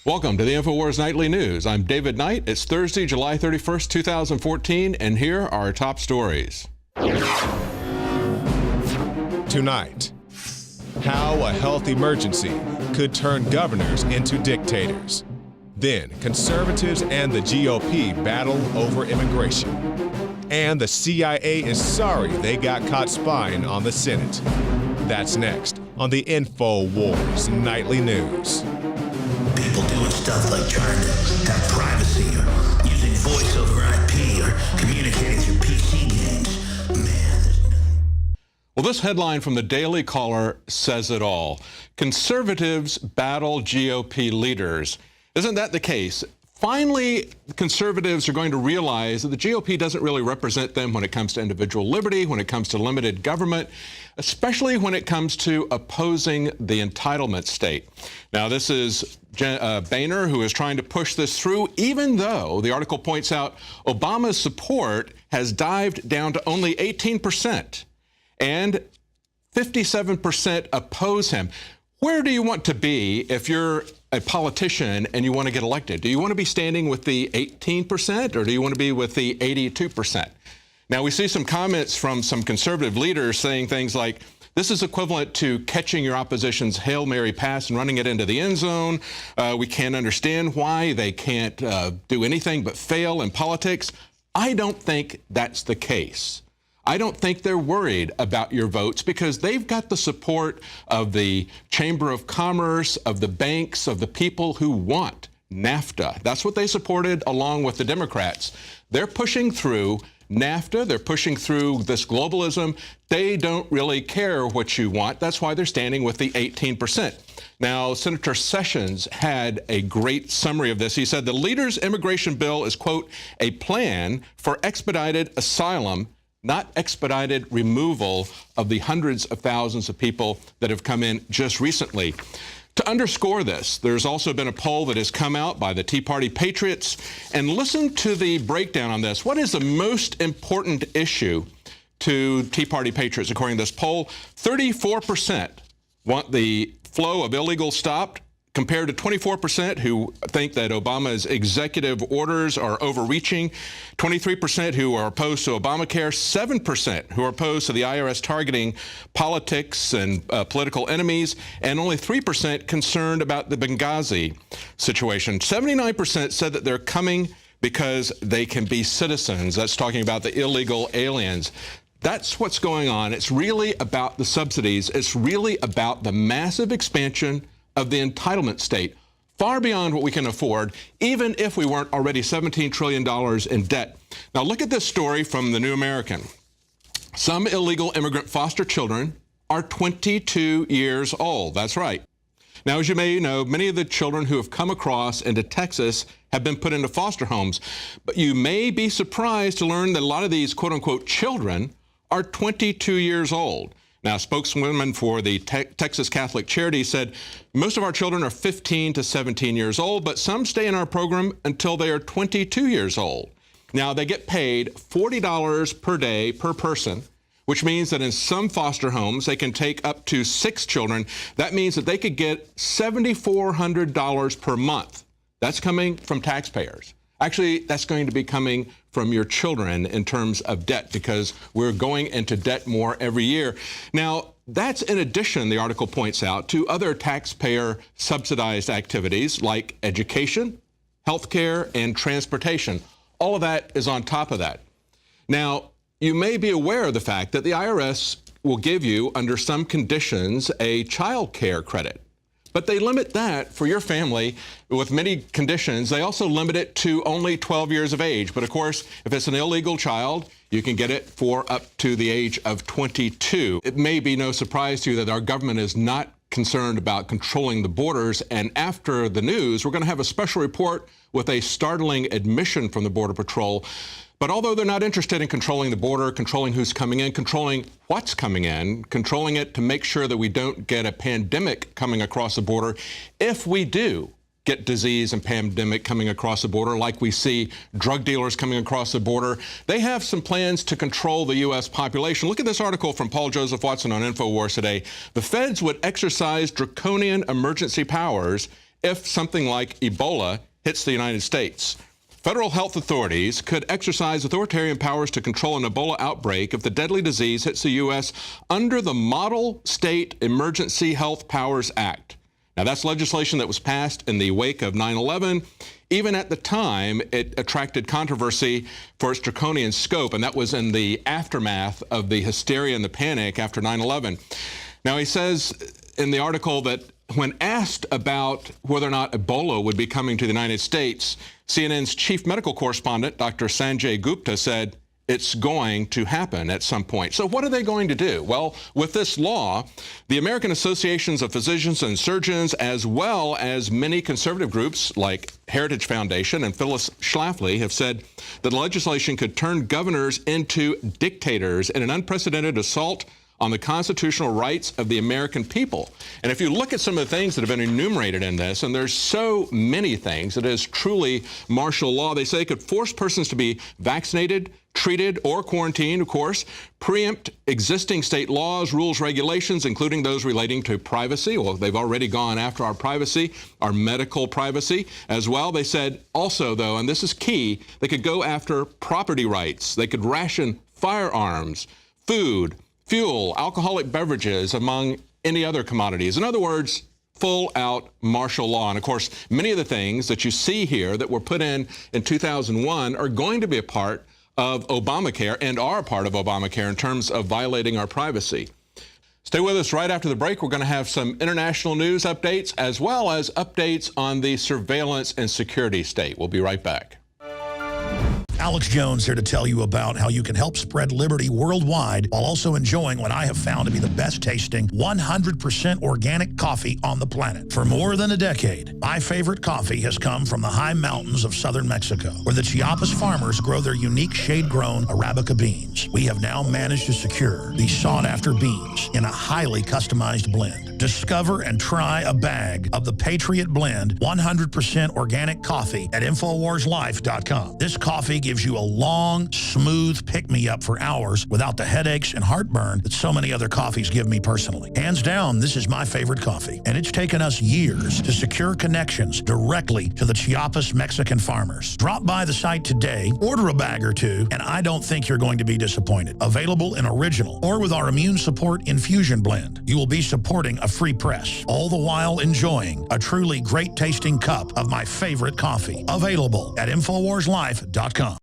Welcome to the InfoWars Nightly News. I'm David Knight. It's Thursday, July 31st, 2014, and here are our top stories. Tonight, how a health emergency could turn governors into dictators. Then, conservatives and the GOP battle over immigration. And the CIA is sorry they got caught spying on the Senate. That's next on the InfoWars Nightly News. People doing stuff like trying to have privacy or using voice over IP or communicating through PC games. Man. Well, this headline from the Daily Caller says it all. Conservatives battle GOP leaders. Isn't that the case? Finally, conservatives are going to realize that the GOP doesn't really represent them when it comes to individual liberty, when it comes to limited government, especially when it comes to opposing the entitlement state. Now, this is Boehner who is trying to push this through, even though the article points out Obama's support has dived down to only 18%, and 57% oppose him. Where do you want to be if you're a politician and you want to get elected? Do you want to be standing with the 18% or do you want to be with the 82%? Now, we see some comments from some conservative leaders saying things like, this is equivalent to catching your opposition's Hail Mary pass and running it into the end zone. We can't understand why they can't do anything but fail in politics. I don't think that's the case. I don't think they're worried about your votes because they've got the support of the Chamber of Commerce, of the banks, of the people who want NAFTA. That's what they supported along with the Democrats. They're pushing through NAFTA. They're pushing through this globalism. They don't really care what you want. That's why they're standing with the 18%. Now, Senator Sessions had a great summary of this. He said the leader's immigration bill is, quote, a plan for expedited asylum, not expedited removal of the hundreds of thousands of people that have come in just recently. To underscore this, there's also been a poll that has come out by the Tea Party Patriots. And listen to the breakdown on this. What is the most important issue to Tea Party Patriots? According to this poll, 34% want the flow of illegals stopped, compared to 24% who think that Obama's executive orders are overreaching, 23% who are opposed to Obamacare, 7% who are opposed to the IRS targeting politics and political enemies, and only 3% concerned about the Benghazi situation. 79% said that they're coming because they can be citizens. That's talking about the illegal aliens. That's what's going on. It's really about the subsidies. It's really about the massive expansion of the entitlement state, far beyond what we can afford, even if we weren't already $17 trillion in debt. Now, look at this story from the New American. Some illegal immigrant foster children are 22 years old. That's right. Now, as you may know, many of the children who have come across into Texas have been put into foster homes. But you may be surprised to learn that a lot of these quote-unquote children are 22 years old. Now, a spokeswoman for the Texas Catholic Charity said most of our children are 15 to 17 years old, but some stay in our program until they are 22 years old. Now, they get paid $40 per day per person, which means that in some foster homes, they can take up to 6 children. That means that they could get $7,400 per month. That's coming from taxpayers. Actually, that's going to be coming from your children in terms of debt because we're going into debt more every year. Now, that's in addition, the article points out, to other taxpayer subsidized activities like education, healthcare, and transportation. All of that is on top of that. Now, you may be aware of the fact that the IRS will give you, under some conditions, a child care credit. But they limit that for your family with many conditions. They also limit it to only 12 years of age. But of course, if it's an illegal child, you can get it for up to the age of 22. It may be no surprise to you that our government is not concerned about controlling the borders. And after the news, we're going to have a special report with a startling admission from the Border Patrol. But although they're not interested in controlling the border, controlling who's coming in, controlling what's coming in, controlling it to make sure that we don't get a pandemic coming across the border, if we do get disease and pandemic coming across the border, like we see drug dealers coming across the border, they have some plans to control the U.S. population. Look at this article from Paul Joseph Watson on InfoWars today. The feds would exercise draconian emergency powers if something like Ebola hits the United States. Federal health authorities could exercise authoritarian powers to control an Ebola outbreak if the deadly disease hits the U.S. under the Model State Emergency Health Powers Act. Now, that's legislation that was passed in the wake of 9/11. Even at the time, it attracted controversy for its draconian scope, and that was in the aftermath of the hysteria and the panic after 9/11. Now, he says in the article that when asked about whether or not Ebola would be coming to the United States, CNN's chief medical correspondent, Dr. Sanjay Gupta, said it's going to happen at some point. So what are they going to do? Well, with this law, the American Associations of Physicians and Surgeons, as well as many conservative groups like Heritage Foundation and Phyllis Schlafly, have said that the legislation could turn governors into dictators in an unprecedented assault on the constitutional rights of the American people. And if you look at some of the things that have been enumerated in this, and there's so many things, it is truly martial law. They say it could force persons to be vaccinated, treated, or quarantined, of course, preempt existing state laws, rules, regulations, including those relating to privacy. Well, they've already gone after our privacy, our medical privacy as well. They said also, though, and this is key, they could go after property rights. They could ration firearms, food, fuel, alcoholic beverages, among any other commodities. In other words, full-out martial law. And of course, many of the things that you see here that were put in 2001 are going to be a part of Obamacare and are a part of Obamacare in terms of violating our privacy. Stay with us. Right after the break, we're going to have some international news updates as well as updates on the surveillance and security state. We'll be right back. Alex Jones here to tell you about how you can help spread liberty worldwide while also enjoying what I have found to be the best tasting 100% organic coffee on the planet. For more than a decade, my favorite coffee has come from the high mountains of southern Mexico, where the Chiapas farmers grow their unique shade-grown Arabica beans. We have now managed to secure these sought-after beans in a highly customized blend. Discover and try a bag of the Patriot Blend 100% organic coffee at InfoWarsLife.com. This coffee gives you a long, smooth pick-me-up for hours without the headaches and heartburn that so many other coffees give me personally. Hands down, this is my favorite coffee, and it's taken us years to secure connections directly to the Chiapas Mexican farmers. Drop by the site today, order a bag or two, and I don't think you're going to be disappointed. Available in original or with our immune support infusion blend. You will be supporting a free press, all the while enjoying a truly great tasting cup of my favorite coffee. Available at InfoWarsLife.com.